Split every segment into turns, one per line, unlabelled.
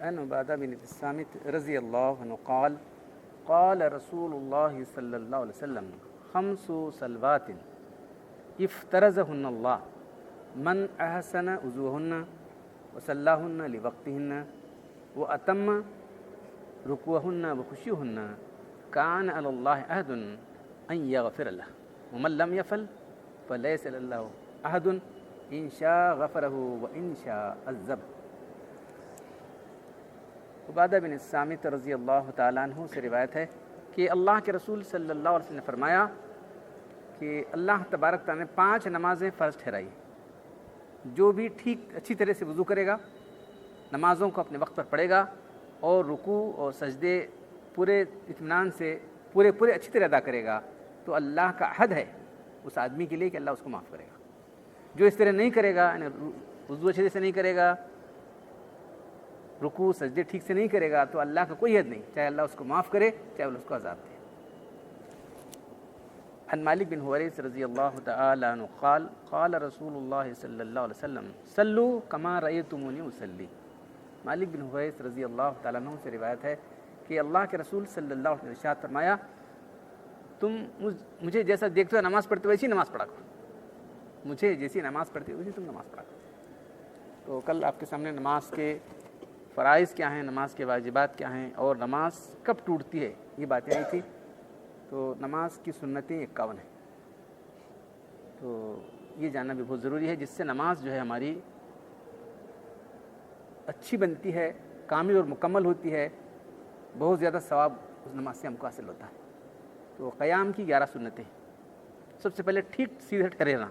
عن عبادہ بن الصامت رضی اللہ عنہ قال قال رسول اللہ صلی اللہ علیہ وسلم خمس صلوات افترضهن اللہ من احسن وضوءهن وصلاهن لوقتهن واتم ركوعهن وخشوعهن كان على الله عهد ان يغفر له ومن لم يفعل فليس له عهد ان شاء غفره وان شاء عذب۔ عبادہ بن الصامت رضی اللہ تعالیٰ عنہ سے روایت ہے کہ اللہ کے رسول صلی اللہ علیہ وسلم نے فرمایا کہ اللہ تبارک تعالیٰ نے 5 نمازیں فرض ٹھہرائی۔ جو بھی ٹھیک اچھی طرح سے وضو کرے گا، نمازوں کو اپنے وقت پر پڑھے گا اور رکوع اور سجدے پورے اطمینان سے پورے اچھی طرح ادا کرے گا تو اللہ کا عہد ہے اس آدمی کے لیے کہ اللہ اس کو معاف کرے گا۔ جو اس طرح نہیں کرے گا، یعنی وضو اچھے سے نہیں کرے گا، رکوع سجدے ٹھیک سے نہیں کرے گا، تو اللہ کا کوئی حد نہیں، چاہے اللہ اس کو معاف کرے چاہے اللہ اس کو عذاب دے۔ عن مالک بن حویرث رضی اللہ تعالی عنہ قال قال رسول اللہ صلی اللہ علیہ وسلم صلوا کما رأیتمونی اصلی۔ مالک بن حویرث رضی اللہ تعالیٰ عنہ سے روایت ہے کہ اللہ کے رسول صلی اللہ علیہ وسلم نے ارشاد فرمایا تم مجھے جیسا دیکھتے ہو نماز پڑھتے ہو ویسی نماز پڑھا کرو، مجھے جیسی نماز پڑھتے ہو ویسی تم نماز پڑھا کرو۔ تو کل آپ کے سامنے نماز کے فرائض کیا ہیں، نماز کے واجبات کیا ہیں اور نماز کب ٹوٹتی ہے، یہ باتیں آئی تھی۔ تو نماز کی سنتیں 51 ہیں، تو یہ جاننا بھی بہت ضروری ہے، جس سے نماز جو ہے ہماری اچھی بنتی ہے، کامل اور مکمل ہوتی ہے، بہت زیادہ ثواب اس نماز سے ہم کو حاصل ہوتا ہے۔ تو قیام کی 11 سنتیں، سب سے پہلے ٹھیک سیدھے ٹھہرے رہنا،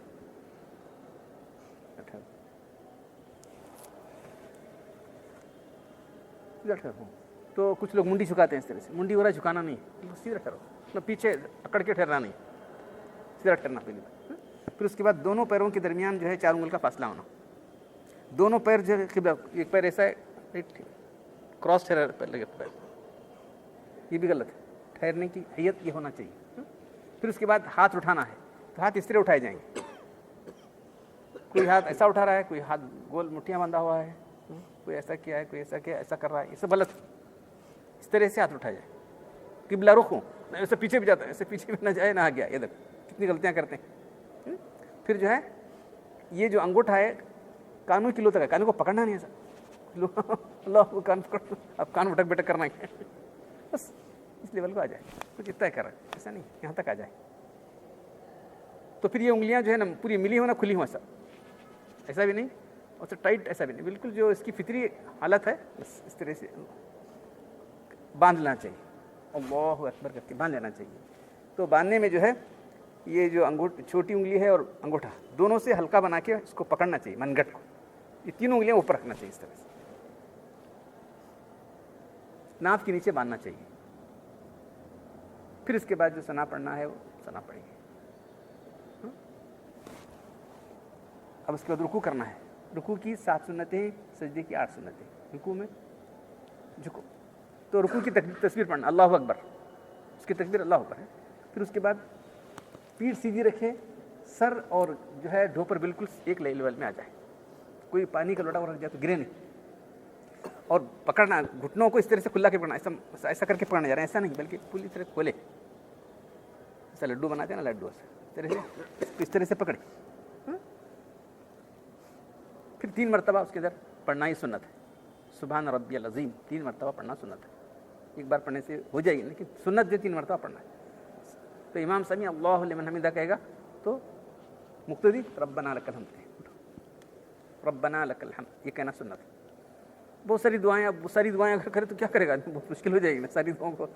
سیدھا ٹھہرو۔ تو کچھ لوگ منڈی جھکاتے ہیں، اس طرح سے منڈی ہو رہا ہے، جھکانا نہیں، سیدھا ٹھہرو، مطلب پیچھے اکڑ کے ٹھہرنا نہیں، سیدھا ٹھہرنا پہلے۔ پھر اس کے بعد دونوں پیروں کے درمیان جو ہے 4 انگل کا فاصلہ ہونا، دونوں پیر جو ہے قبلہ، ایک پیر ایسا ہے کراس ٹھہرا پہلے پیر، یہ بھی غلط ہے، ٹھہرنے کی حیت یہ ہونا چاہیے۔ پھر اس کے بعد ہاتھ اٹھانا ہے، تو ہاتھ اس طرح اٹھائے جائیں گے، کوئی ہاتھ ایسا اٹھا رہا ہے، کوئی ہاتھ گول مٹھیاں باندھا ہوا ہے، کوئی ایسا کیا ہے، کوئی ایسا کیا، ایسا کر رہا ہے، یہ سب غلط۔ اس طرح سے ہاتھ اٹھایا جائے، قبلہ رخ ہوں، ایسے پیچھے بھی جاتا ہے، ایسے پیچھے بھی نہ جائے نہ گیا، یہ دیکھ کتنی غلطیاں کرتے ہیں۔ پھر جو ہے یہ جو انگوٹھا ہے کانوں کلو تک ہے، کانوں کو پکڑنا نہیں ایسا، اللہ کو کان پکڑ، اب کان بٹک بٹک کرنا ہے، بس اس لیول کو آ جائے، کچھ اتنا کر رہا ہے، ایسا نہیں، یہاں تک آ جائے۔ تو پھر یہ انگلیاں جو ہے نا پوری ملی ہو نہ کھلی ہوں، ایسا بھی نہیں اور ٹائٹ ایسا بھی نہیں، بالکل جو اس کی فطری حالت ہے اس طرح سے باندھ لینا چاہیے، اللہ اکبر کر کے باندھ لینا چاہیے۔ تو باندھنے میں جو ہے یہ جو چھوٹی انگلی ہے اور انگوٹھا دونوں سے ہلکا بنا کے اس کو پکڑنا چاہیے، منگٹ کو، یہ تینوں انگلیاں اوپر رکھنا چاہیے، اس طرح سے ناف کے نیچے باندھنا چاہیے۔ پھر اس کے بعد جو ثنا پڑھنا ہے وہ ثنا پڑھیں گے۔ اب اس کے بعد رکوع کرنا ہے، رکوع کی 7 سنتیں، سجدے کی 8 سنتیں۔ رکوع میں جھکو تو رکوع کی تصویر پڑھنا، اللہ اکبر، اس کی تکبیر اللہ اکبر ہے۔ پھر اس کے بعد پیٹھ سیدھی رکھے، سر اور جو ہے ڈھوپر بالکل ایک لیول میں آ جائے، کوئی پانی کا لوٹا وہ رکھ جائے تو گرے نہیں، اور پکڑنا گھٹنوں کو اس طرح سے کھلا کے پکڑنا، ایسا کر کے پکڑنا جا رہا ہے، ایسا نہیں بلکہ پوری طرح کھولے، ایسا لڈو بناتے ہیں نا، لڈو اس طرح سے پکڑے۔ پھر 3 مرتبہ اس کے اندر پڑھنا ہی سنت ہے، سبحان ربی العظیم 3 مرتبہ پڑھنا سنت ہے، ایک بار پڑھنے سے ہو جائے گی لیکن سنت جو 3 مرتبہ پڑھنا ہے۔ تو امام سمیع اللہ لمن حمدہ کہے گا تو مقتدی ربنا لک الحمد، ربنا لک الحمد یہ کہنا سنت ہے۔ بہت ساری دعائیں، اب ساری دعائیں اگر کرے تو کیا کرے گا، بہت مشکل ہو جائے گی نا ساری دعاؤں کو،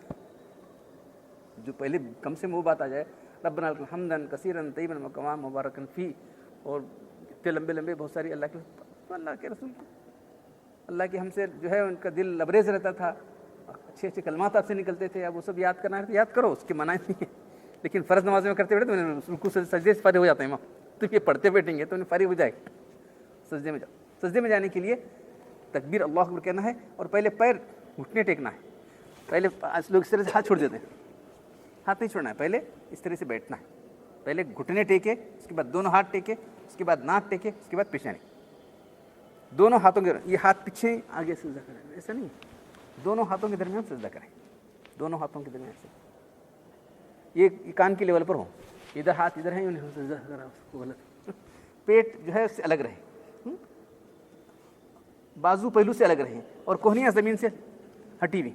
جو پہلے کم سے وہ بات آ جائے ربنا لک الحمد کثیرا طیبا مکما مبارکا فی، اور اتنے لمبے لمبے بہت ساری اللہ کے، تو اللہ کے رسول کو، اللہ کے ہم سے جو ہے ان کا دل لبریز رہتا تھا، اچھے اچھے کلمات آپ سے نکلتے تھے، اب وہ سب یاد کرنا ہے تو یاد کرو، اس کی منع نہیں ہے، لیکن فرض نماز میں کرتے بیٹھے تو رکوع سے سجدے سے فارغ ہو جاتے ہیں امام، تو یہ پڑھتے بیٹھیں گے تو انہیں فارغ ہو جائے گا، سجدے میں جاؤ۔ سجدے میں جانے کے لیے تکبیر اللہ اکبر کہنا ہے، اور پہلے پیر گھٹنے ٹیکنا ہے، پہلے لوگ اس طرح سے ہاتھ چھوڑ دیتے ہیں، ہاتھ نہیں چھوڑنا ہے، پہلے اس طرح سے بیٹھنا ہے، پہلے گھٹنے ٹیکے، اس کے بعد دونوں ہاتھ ٹیکے، اس کے بعد ناک ٹیکے، اس کے بعد پیشانی، دونوں ہاتھوں کے یہ ہاتھ پیچھے آگے سجدہ کریں، ایسا نہیں، دونوں ہاتھوں کے درمیان سجدہ کریں، دونوں ہاتھوں کے درمیان سے، یہ کان کے لیول پر ہو، ادھر ہاتھ ادھر ہیں سجدہ کرا اس کو غلط، پیٹ جو ہے اس سے الگ رہے، بازو پہلو سے الگ رہے اور کوہنیاں زمین سے ہٹی ہوئی،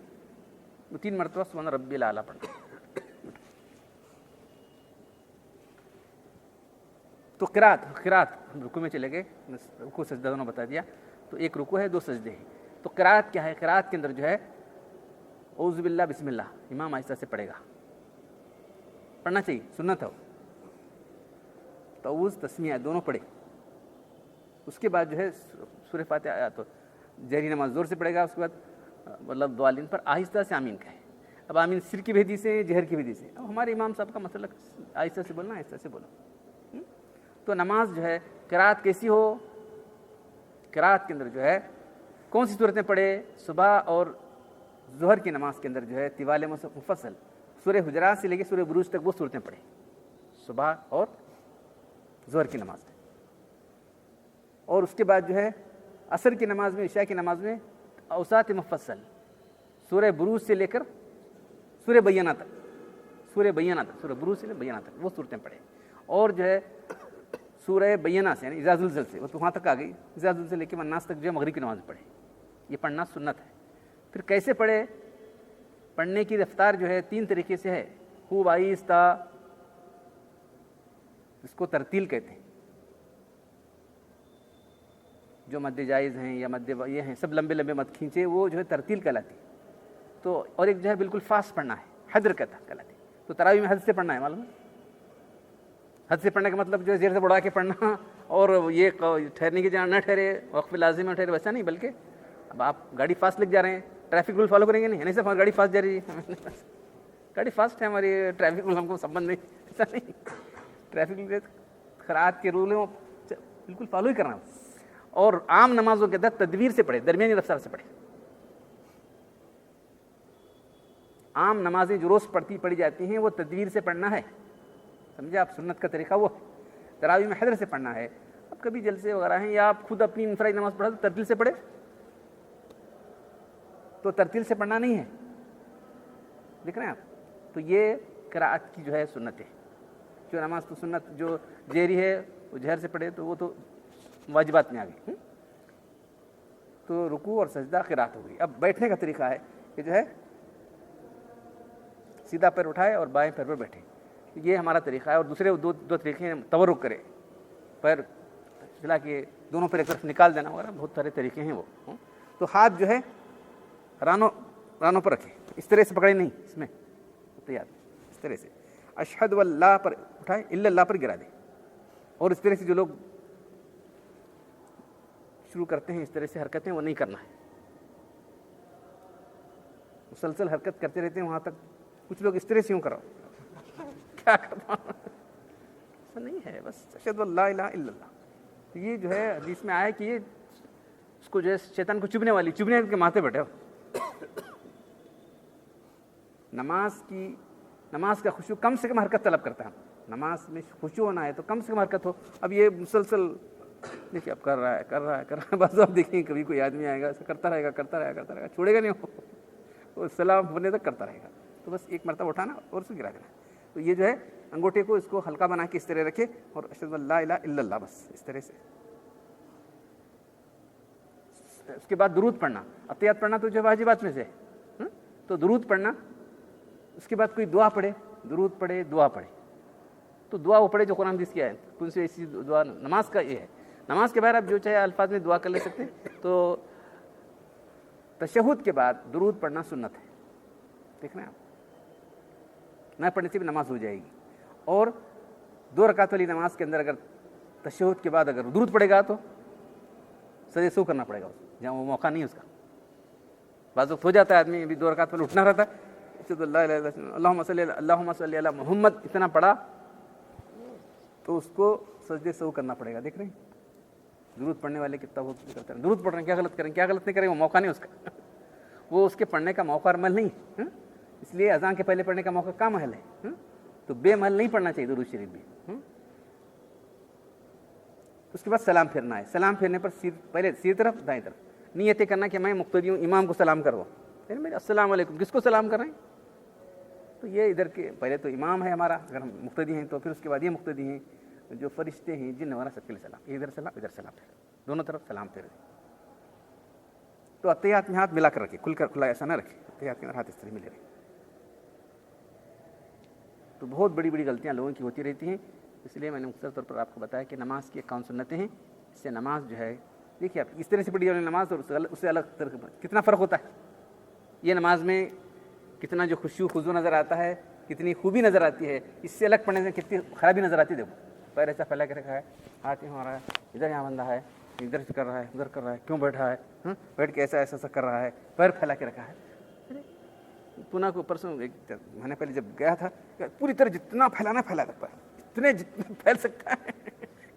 3 مرتبہ سبحان ربی الاعلیٰ پڑھنا۔ تو قرات رکوع میں چلے گئے، رکوع سجدہ دونوں بتا دیا، تو ایک رکوع ہے 2 سجدے ہیں۔ تو قرات کیا ہے؟ قرات کے اندر جو ہے اعوذ باللہ بسم اللہ امام آہستہ سے پڑھے گا، پڑھنا چاہیے، سنت ہے، تعوذ تسمیہ دونوں پڑھے، اس کے بعد جو ہے سورہ فاتحہ تو جہری نماز زور سے پڑھے گا، اس کے بعد مطلب دوالین پر آہستہ سے آمین کہے۔ اب آمین سر کی بھیدی سے جہر کی بھیدی سے، اب ہمارے امام صاحب کا مسئلہ آہستہ سے بولنا، آہستہ سے بولو۔ تو نماز جو ہے قرات کیسی ہو؟ قرات کے اندر جو ہے کون سی صورتیں پڑھے؟ صبح اور ظہر کی نماز کے اندر جو ہے طوال مفصل سورہ حجرات سے لے کے سورہ بروج تک وہ صورتیں پڑھے صبح اور ظہر کی نماز میں، اور اس کے بعد جو ہے عصر کی نماز میں، عشاء کی نماز میں اوساط مفصل سورہ بروج سے لے کر سورہ بینہ تک، سورہ بروج سے لے بینہ تک وہ صورتیں پڑھے، اور جو ہے سورہ بینہ سے یعنی اذا زلزل سے وہ تو وہاں تک آ گئی، اذا زلزل سے لے کے والناس تک جو ہے مغرب کی نماز پڑھے، یہ پڑھنا سنت ہے۔ پھر کیسے پڑھے؟ پڑھنے کی رفتار جو ہے 3 طریقے سے ہے، خوب آہستہ، اس کو ترتیل کہتے ہیں، جو مد جائز ہیں یا مد یہ ہیں سب لمبے لمبے مت کھینچے، وہ جو ہے ترتیل کہلاتی ہے۔ تو اور ایک جو ہے بالکل فاسٹ پڑھنا ہے، حدر کہلاتی ہے۔ تو تراویح میں حد سے پڑھنا ہے، معلوم ہے؟ حد سے پڑھنے کا مطلب جو ہے زیر سے بڑھا کے پڑھنا اور یہ ٹھہرنے کی جگہ نہ ٹھہرے، وقف لازم میں ٹھہرے، ویسا نہیں، بلکہ اب آپ گاڑی فاسٹ لے جا رہے ہیں، ٹریفک رول فالو کریں گے نہیں سر گاڑی فاسٹ جا رہی ہے، گاڑی فاسٹ ہے ہماری، ٹریفک رول ہم کو سبند نہیں، ایسا نہیں، ٹریفک رول قرات کے رول ہیں وہ بالکل فالو ہی کرنا۔ اور عام نمازوں کے اندر تدبیر سے پڑھے، درمیانی رفتار سے پڑھے۔ عام نمازیں جو روز پڑھی جاتی ہیں وہ تدبیر سے پڑھنا ہے، سمجھے آپ؟ سنت کا طریقہ وہ تراویح میں حدر سے پڑھنا ہے۔ اب کبھی جلسے وغیرہ ہیں یا آپ خود اپنی انفرادی نماز پڑھا تو ترتیل سے پڑھے، تو ترتیل سے پڑھنا نہیں ہے، دیکھ رہے ہیں آپ؟ تو یہ قرات کی جو ہے سنت ہے، جو نماز تو سنت جو جہری ہے وہ جہر سے پڑھے تو وہ تو واجبات میں آ گئی۔ تو رکوع اور سجدہ قرات ہو گئی۔ اب بیٹھنے کا طریقہ ہے کہ جو ہے سیدھا پیر اٹھائے اور بائیں پیر پر بیٹھے، یہ ہمارا طریقہ ہے۔ اور دوسرے دو طریقے ہیں، تورک کرے، پیر چلا کے دونوں پیر ایک طرف نکال دینا وغیرہ، بہت سارے طریقے ہیں وہ۔ تو ہاتھ جو ہے رانوں پر رکھے، اس طرح سے پکڑے نہیں، اس میں تیار اس طرح سے اشہد واللہ پر اٹھائے، الا اللہ پر گرا دے، اور اس طرح سے جو لوگ شروع کرتے ہیں اس طرح سے حرکتیں وہ نہیں کرنا ہے، مسلسل حرکت کرتے رہتے ہیں وہاں تک۔ کچھ لوگ اس طرح سے یوں کراؤ، کیا کرتا ہوں، ایسا نہیں ہے، بس اشہد اللہ الہ الا اللہ۔ یہ جو ہے حدیث میں آیا کہ یہ اس کو جو ہے شیطان کو چبنے کے ماتھے بیٹھے ہو۔ نماز کا خشوع کم سے کم حرکت طلب کرتا ہے، نماز میں خشوع ہونا ہے تو کم سے کم حرکت ہو۔ اب یہ مسلسل دیکھیے اب کر رہا ہے، بس اب دیکھیں کبھی کوئی آدمی آئے گا ایسا کرتا رہے گا، چھوڑے گا نہیں، وہ سلام ہونے تک کرتا رہے گا۔ تو بس ایک مرتبہ اٹھانا اور اس کو گرا دینا۔ تو یہ جو ہے انگوٹھے کو اس کو ہلکا بنا کے اس طرح رکھے اور اشہد اللہ الہ الا اللہ، بس اس طرح سے۔ اس کے بعد درود پڑھنا، عطیات پڑھنا تو جو واجبات میں سے ہے، تو درود پڑھنا، اس کے بعد کوئی دعا پڑھے، درود پڑھے، دعا پڑھے، تو دعا وہ پڑھے جو قرآن حدیث کی ہے، کون سی ایسی دعا نماز کا یہ ہے۔ نماز کے بعد آپ جو چاہے الفاظ میں دعا کر لے سکتے ہیں۔ تو تشہد کے بعد درود پڑھنا سنت ہے، دیکھ رہے ہیں آپ، نہ پڑھنے سے بھی نماز ہو جائے گی۔ اور 2 رکعت والی نماز کے اندر اگر تشہد کے بعد اگر درود پڑھے گا تو سجدے سو کرنا پڑے گا، جہاں وہ موقع نہیں ہے اس کا۔ بعض وقت ہو جاتا ہے آدمی ابھی 2 رکعت پہلے اٹھنا رہتا ہے، اللہم صلی علی محمد اتنا پڑھا تو اس کو سجدے سو کرنا پڑے گا، دیکھ رہے ہیں؟ درود پڑھنے والے کتنا وہ کرتے ہیں، درود پڑھ رہے ہیں، کیا غلط نہیں کریں، وہ موقع نہیں اس کا، وہ اس کے پڑھنے کا موقع اور محل نہیں، اس لیے اذان کے پہلے پڑھنے کا موقع کا محل ہے، تو بے محل نہیں پڑھنا چاہیے درود شریف بھی۔ اس کے بعد سلام پھیرنا ہے. سلام پھیرنے پر پہلے سیدھی طرف دائیں طرف نیت کرنا کہ میں مقتدی ہوں, امام کو سلام کروں. پھر میرے السلام علیکم, کس کو سلام کر رہے ہیں؟ تو یہ ادھر کے پہلے تو امام ہے ہمارا, اگر ہم مقتدی ہیں تو پھر اس کے بعد یہ مقتدی ہیں جو فرشتے ہیں, جن وغیرہ سب کے لیے سلام. ادھر سلام پھیر, دونوں طرف سلام پھیر. تو اتحیات میں ہاتھ ملا کر رکھے, کھلا ایسا نہ رکھے, اتحیات کے اندر ہاتھ اس طرح ملے رہے. تو بہت بڑی بڑی غلطیاں لوگوں کی ہوتی رہتی ہیں, اس لیے میں نے مختصر طور پر آپ کو بتایا کہ نماز کی اکاؤنٹ سنتیں ہیں. اس سے نماز جو ہے, دیکھیے آپ اس طرح سے پڑھی نماز اور اس سے الگ طرح کتنا فرق ہوتا ہے. یہ نماز میں کتنا جو خشوع خضوع نظر آتا ہے, کتنی خوبی نظر آتی ہے, اس سے الگ پڑھنے سے کتنی خرابی نظر آتی ہے. دیکھو پیر ایسا پھیلا کے رکھا ہے, ہاتھ یہاں ہو رہا ہے, ادھر یہاں بندہ ہے, ادھر کر رہا ہے, ادھر کر رہا ہے, کیوں بیٹھا ہے, بیٹھ کے ایسا کر رہا ہے, پیر پھیلا کے رکھا ہے. پونا کو پرسوں ایک مہینے پہلے جب گیا تھا, پوری طرح جتنا پھیلانا پھیلا رکھا ہے, جتنا پھیل سکتا ہے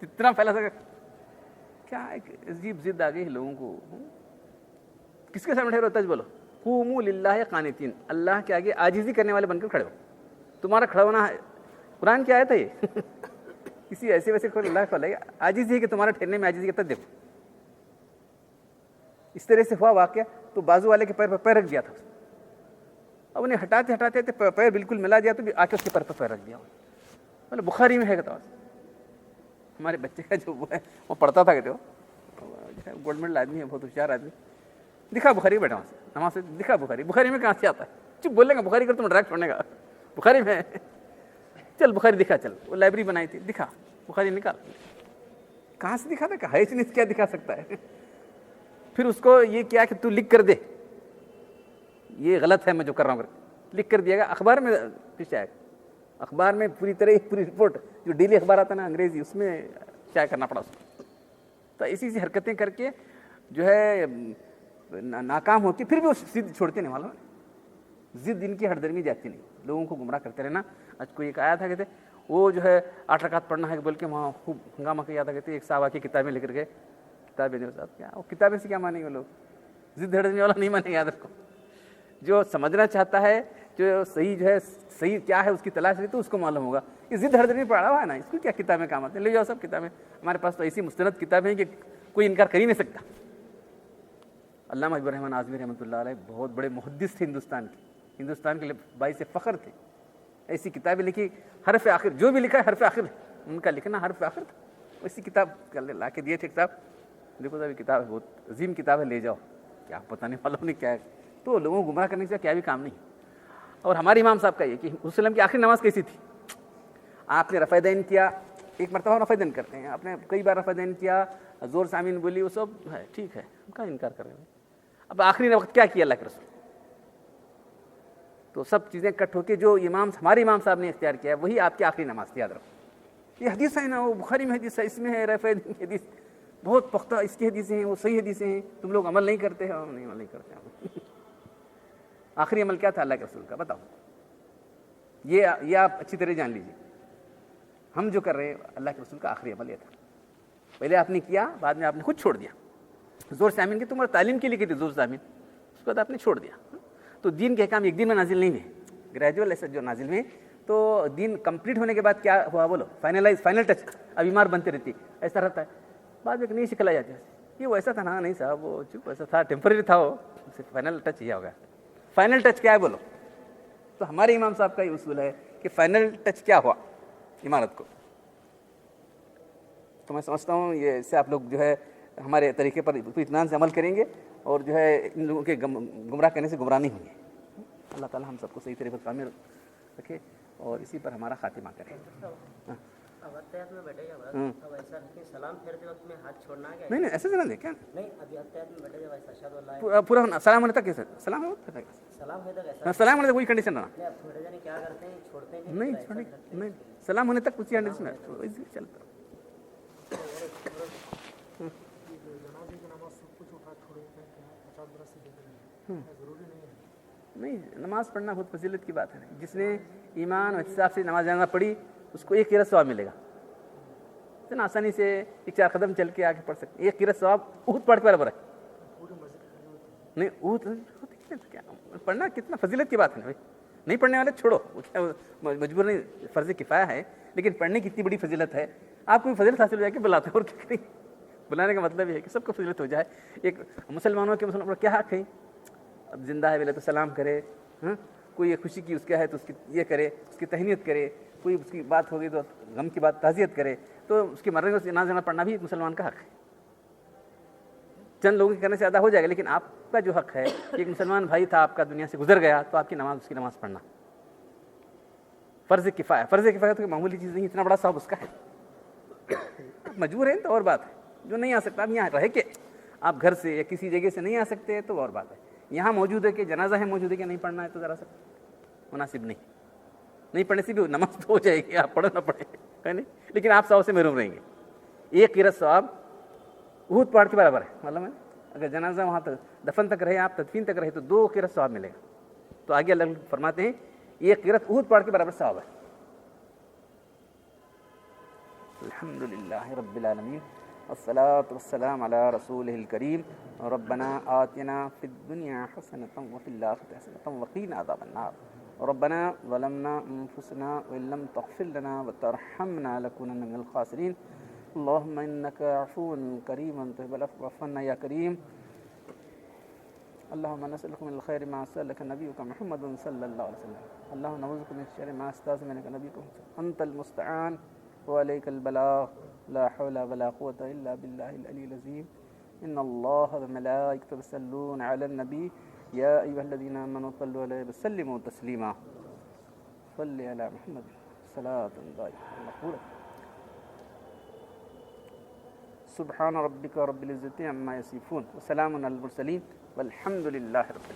جتنا پھیلا سکتا. کیا ایک عجیب ضد آ گئی لوگوں کو. کس کے سامنے ٹھہرو, تج بولو, قوموا للہ قانتین, اللہ کے آگے عاجزی کرنے والے بن کر کھڑے ہو. تمہارا کھڑا ہونا ہے, قرآن کی آیت ہے یہ, کسی ایسے ویسے کھول اللہ کھولا ہے. عاجزی ہے کہ تمہارا ٹھہرنے میں عاجزی کرتا. دیکھو اس طرح سے ہوا واقعہ, تو بازو والے کے پیر پر پیر رکھ دیا تھا, اب انہیں ہٹاتے پیر بالکل ملا دیا, تو آ کے اس کے پیر پر پیر رکھ دیا. مطلب بخاری میں ہے کہ ہمارے بچے کا جو وہ ہے وہ پڑھتا تھا, کہتے ہو گولڈ میڈل آدمی ہے, بہت ہوشیار آدمی, دکھا بخاری بیٹھا وہاں سے نماز سے, دکھا بخاری میں کہاں سے آتا ہے, چپ بولے گا بخاری کر, تم ڈائریکٹ چھوڑنے کا, بخاری میں چل بخاری دکھا, چل وہ لائبریری بنائی تھی, دکھا بخاری نکال. کہاں سے دکھا تھا, ہے نہیں, کیا دکھا سکتا ہے. پھر اس کو یہ کیا کہ تو لکھ کر دے, یہ غلط ہے میں جو کر رہا ہوں, لکھ کر دیا گا. اخبار میں پیش آئے گا, اخبار میں پوری رپورٹ جو ڈیلی اخبار آتا ہے نا انگریزی, اس میں شائع کرنا پڑا اس کو. تو ایسی حرکتیں کر کے جو ہے ناکام ہوتی, پھر بھی وہ ضد چھوڑتے نہیں. معلوم ضد ان کی ہر درمی جاتی نہیں, لوگوں کو گمراہ کرتے رہنا. آج کوئی ایک آیا تھا, کہتے وہ جو ہے 8 رکعت پڑھنا ہے بول کے وہاں خوب ہنگامہ کیا تھا. کہتے ایک صحابہ کی کتابیں لے کر گئے, کتابیں صاحب کیا وہ کتابیں سے کیا مانیں گے لوگ, ضد ہڑنے والا نہیں مانیں. یاد رکھو, جو سمجھنا چاہتا ہے, جو صحیح جو ہے صحیح کیا ہے اس کی تلاش ہے, تو اس کو معلوم ہوگا. یہ ضد ہر دن پڑھا ہوا ہے نا, اس کو کیا کتابیں کام آتے ہیں, لے جاؤ سب کتابیں. ہمارے پاس تو ایسی مستند کتابیں ہیں کہ کوئی انکار کر ہی نہیں سکتا. علامہ حبیب الرحمن اعظمی رحمۃ اللہ علیہ بہت بڑے محدث تھے ہندوستان کے لیے باعث فخر تھے. ایسی کتابیں لکھی, حرف آخر جو بھی لکھا ہے حرف آخر, ان کا لکھنا حرف آخر تھا. ایسی کتاب لا کے دیے تھے. کتاب دیکھو صاحب, کتاب ہے بہت عظیم کتاب ہے, لے جاؤ. کیا پتہ نہیں معلوم نہیں کیا ہے, تو لوگوں کو گمراہ کرنے سے کیا بھی کام نہیں. اور ہمارے امام صاحب کا یہ کہ وسلم کی آخری نماز کیسی تھی. آپ نے رفع دین کیا, ایک مرتبہ رفع دین کرتے ہیں, آپ نے کئی بار رفع دین کیا, زور سے آمین بولی, وہ سب ہے ٹھیک ہے, ان کا انکار کر رہے ہیں. اب آخری وقت کیا کیا اللہ کے رسول, تو سب چیزیں کٹ ہو کے جو ہمارے امام صاحب نے اختیار کیا ہے وہی آپ کی آخری نماز تھی. یاد رکھو, یہ حدیث ہے نا, وہ بخاری میں حدیث ہے, اس میں ہے رفع دین کی حدیث, بہت پختہ اس کی حدیثیں ہیں, وہ صحیح حدیثیں ہیں. تم لوگ عمل نہیں کرتے ہیں, نہیں عمل نہیں کرتے ہیں. آخری عمل کیا تھا اللہ کے رسول کا, بتاؤ. یہ آپ اچھی طرح جان لیجیے. ہم جو کر رہے ہیں اللہ کے رسول کا آخری عمل یہ تھا. پہلے آپ نے کیا, بعد میں آپ نے خود چھوڑ دیا. زور سے آمین کی تمہاری تعلیم کے لیے کی تھی, زور سے آمین, اس کے بعد آپ نے چھوڑ دیا. تو دین کے احکام ایک دن میں نازل نہیں ہوئے, گریجول ایسا جو نازل ہوئے. تو دین کمپلیٹ ہونے کے بعد کیا ہوا بولو, فائنل ٹچ. اب بیمار بنتے رہتی, ایسا رہتا ہے. بعد میں ایک نئی شکل آ جاتی ہے, یہ وہ ایسا تھا نا, نہیں صاحب وہ چپ ایسا تھا, ٹیمپرری تھا, وہ فائنل ٹچ یہ ہوگا. فائنل ٹچ کیا ہے بولو. تو ہمارے امام صاحب کا یہ اصول ہے کہ فائنل ٹچ کیا ہوا عمارت کو. تو میں سمجھتا ہوں یہ اس سے آپ لوگ جو ہے ہمارے طریقے پر اطمینان سے عمل کریں گے, اور جو ہے ان لوگوں کے گمراہ کرنے سے گمراہ نہیں ہوں گے. اللہ تعالیٰ ہم سب کو صحیح طریقے پر کامل رکھے اور اسی پر ہمارا خاتمہ کرے. نہیں ایسے سے نہ دے, کیا پورا سلام ہونے تک کیسے سلام ہونے تک کوئی کنڈیشن رہنا نہیں, سلام ہونے تک کچھ کنڈیشن چلتا. نہیں, نماز پڑھنا بہت فضیلت کی بات ہے. جس نے ایمان اور احتساب سے نماز جانا پڑھی اس کو ایک قرات ثواب ملے گا. اتنا آسانی سے 1-4 قدم چل کے آگے پڑھ سکتے. ایک قرات ثواب احد پڑھ کے برابر ہے. نہیں احد کیا پڑھنا کتنا فضیلت کی بات ہے بھائی. نہیں پڑھنے والے چھوڑو, مجبور نہیں, فرض کفایہ ہے, لیکن پڑھنے کی اتنی بڑی فضیلت ہے. آپ کو بھی فضیلت حاصل ہو جائے کہ بلاتے اور کیا کریں. بلانے کا مطلب یہ ہے کہ سب کو فضیلت ہو جائے. ایک مسلمانوں کے مسلمان پر کیا حق ہے؟ اب زندہ ہے بولے تو سلام کرے, کوئی خوشی کی اس کا ہے تو اس کی یہ کرے, اس کی تہنیت کرے, کوئی اس کی بات ہوگی تو غم کی بات تعزیت کرے, تو اس کی مرنے کو جنازہ پڑھنا بھی مسلمان کا حق ہے. چند لوگوں کے کرنے سے ادا ہو جائے گا, لیکن آپ کا جو حق ہے, ایک مسلمان بھائی تھا آپ کا دنیا سے گزر گیا, تو آپ کی نماز اس کی نماز پڑھنا فرض کفایہ. فرض کفایہ تو معمولی چیز نہیں, اتنا بڑا ثواب اس کا ہے. مجبور ہیں تو اور بات ہے, جو نہیں آ سکتا, اب یہاں رہے کہ آپ گھر سے یا کسی جگہ سے نہیں آ سکتے تو اور بات ہے. یہاں موجود ہے کہ جنازہ ہے موجود ہے کہ نہیں پڑھنا ہے, تو ذرا سا مناسب نہیں پڑھنے سے بھی نماز تو ہو جائے گی, آپ پڑھو نہ پڑھے ہے نہیں, لیکن آپ ثواب سے محروم رہیں گے. ایک قرۃ ثواب احد پہاڑ کے برابر ہے. معلوم ہے, اگر جنازہ وہاں تک دفن تک رہے, آپ تدفین تک رہے, تو 2 قرۃ ثواب ملے گا. تو آگے اللہ فرماتے ہیں ایک قرۃ احد پہاڑ کے برابر ثواب ہے. الحمدللہ رب العالمین والصلاة والسلام علی رسولہ الکریم. ربنا آتنا فی الدنیا حسنۃ وفی الآخرۃ حسنۃ وقنا عذاب النار. ربنا ظلمنا انفسنا وان لم تغفر لنا وترحمنا لنكونن من الخاسرین. اللهم انك عفو کریم تحب العفو فاعف عنا یا کریم. اللهم نسألك من الخير ما سألك نبيك محمد صلى الله عليه وسلم. اللهم نعوذ بك من الشر ما استعاذ منك نبيك انت المستعان وعليك البلاغ. لا حول ولا قوة إلا بالله العلي العظيم. إن الله وملائكته يصلون على النبي يا أيها الذين آمنوا صلوا عليه وسلموا تسليما. صل على محمد صلاة دائمة مقبولة. سبحان ربك رب العزة عما يصفون وسلام على المرسلين والحمد لله رب العالمين.